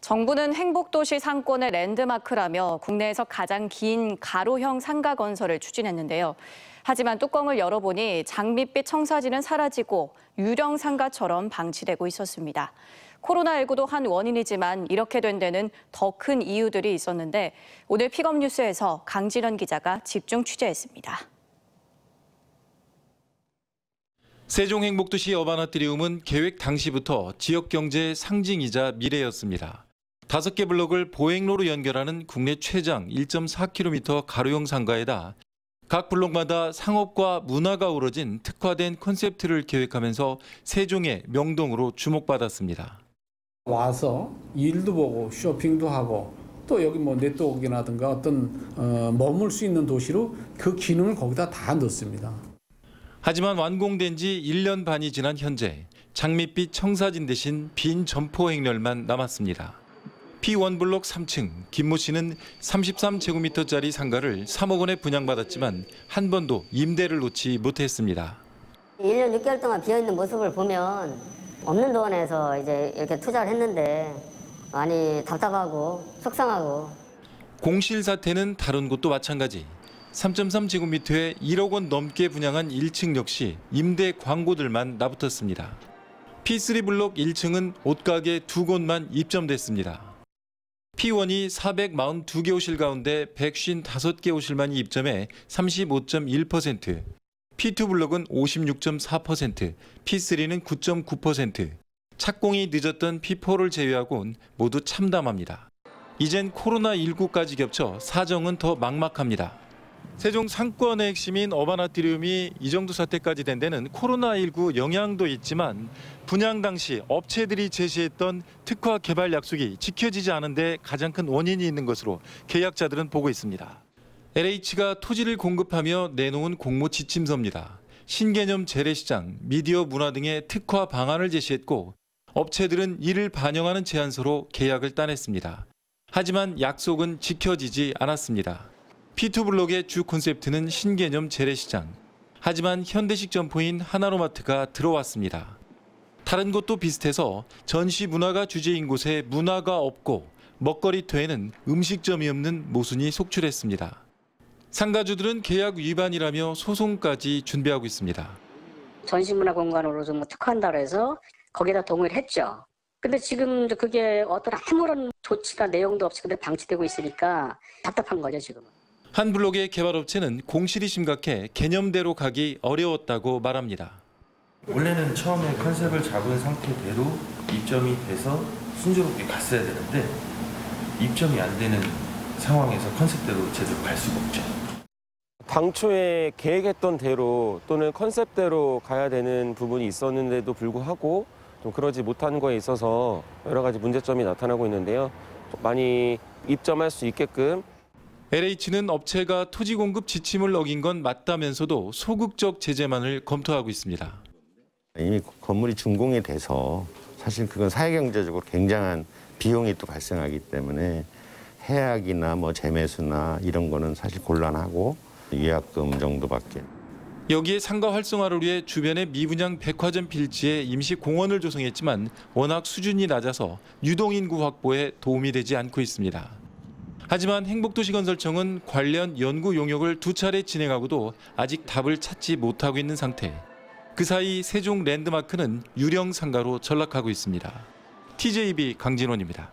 정부는 행복도시 상권의 랜드마크라며 국내에서 가장 긴 가로형 상가 건설을 추진했는데요. 하지만 뚜껑을 열어보니 장밋빛 청사진은 사라지고 유령 상가처럼 방치되고 있었습니다. 코로나19도 한 원인이지만 이렇게 된 데는 더 큰 이유들이 있었는데 오늘 픽업 뉴스에서 강진원 기자가 집중 취재했습니다. 세종 행복도시 어바나트리움은 계획 당시부터 지역 경제의 상징이자 미래였습니다. 5개 블록을 보행로로 연결하는 국내 최장 1.4km 가로형 상가에다 각 블록마다 상업과 문화가 어우러진 특화된 콘셉트를 계획하면서 세종의 명동으로 주목받았습니다. 와서 일도 보고 쇼핑도 하고 또 여기 뭐 네트워크라든가 어떤 머물 수 있는 도시로 그 기능을 거기다 다 넣습니다. 하지만 완공된 지 1년 반이 지난 현재 장밋빛 청사진 대신 빈 점포 행렬만 남았습니다. P1블록 3층 김모 씨는 33제곱미터짜리 상가를 3억 원에 분양받았지만 한 번도 임대를 놓지 못했습니다. 1년 6개월 동안 비어있는 모습을 보면 없는 돈에서 이제 이렇게 투자를 했는데 많이 답답하고 속상하고. 공실 사태는 다른 곳도 마찬가지. 3.3제곱미터에 1억 원 넘게 분양한 1층 역시 임대 광고들만 나붙었습니다. P3블록 1층은 옷가게 2곳만 입점됐습니다. P1이 442개 호실 가운데 155개 호실만이 입점해 35.1%, P2블록은 56.4%, P3는 9.9%, 착공이 늦었던 P4를 제외하고는 모두 참담합니다. 이젠 코로나19까지 겹쳐 사정은 더 막막합니다. 세종 상권의 핵심인 어바나트리움이 이 정도 사태까지 된 데는 코로나19 영향도 있지만 분양 당시 업체들이 제시했던 특화 개발 약속이 지켜지지 않은 데 가장 큰 원인이 있는 것으로 계약자들은 보고 있습니다. LH가 토지를 공급하며 내놓은 공모 지침서입니다. 신개념 재래시장, 미디어 문화 등의 특화 방안을 제시했고 업체들은 이를 반영하는 제안서로 계약을 따냈습니다. 하지만 약속은 지켜지지 않았습니다. P2블록의 주 콘셉트는 신개념 재래시장. 하지만 현대식 점포인 하나로마트가 들어왔습니다. 다른 곳도 비슷해서 전시 문화가 주제인 곳에 문화가 없고 먹거리터에는 음식점이 없는 모순이 속출했습니다. 상가주들은 계약 위반이라며 소송까지 준비하고 있습니다. 전시문화공간으로 좀 특화한다고 해서 거기에다 동의를 했죠. 근데 지금 그게 어떤 아무런 조치나 내용도 없이 근데 방치되고 있으니까 답답한 거죠, 지금은. 한 블록의 개발업체는 공실이 심각해 개념대로 가기 어려웠다고 말합니다. 원래는 처음에 컨셉을 잡은 상태대로 입점이 돼서 순조롭게 갔어야 되는데 입점이 안 되는 상황에서 컨셉대로 제대로 갈 수가 없죠. 당초에 계획했던 대로 또는 컨셉대로 가야 되는 부분이 있었는데도 불구하고 좀 그러지 못한 거에 있어서 여러 가지 문제점이 나타나고 있는데요. 많이 입점할 수 있게끔 LH는 업체가 토지 공급 지침을 어긴 건 맞다면서도 소극적 제재만을 검토하고 있습니다. 이미 건물이 준공이 돼서 사실 그건 사회경제적으로 굉장한 비용이 또 발생하기 때문에 해약이나 뭐 재매수나 이런 거는 사실 곤란하고 위약금 정도밖에. 여기에 상가 활성화를 위해 주변에 미분양 백화점 필지에 임시 공원을 조성했지만 워낙 수준이 낮아서 유동인구 확보에 도움이 되지 않고 있습니다. 하지만 행복도시건설청은 관련 연구 용역을 2차례 진행하고도 아직 답을 찾지 못하고 있는 상태. 그 사이 세종 랜드마크는 유령 상가로 전락하고 있습니다. TJB 강진원입니다.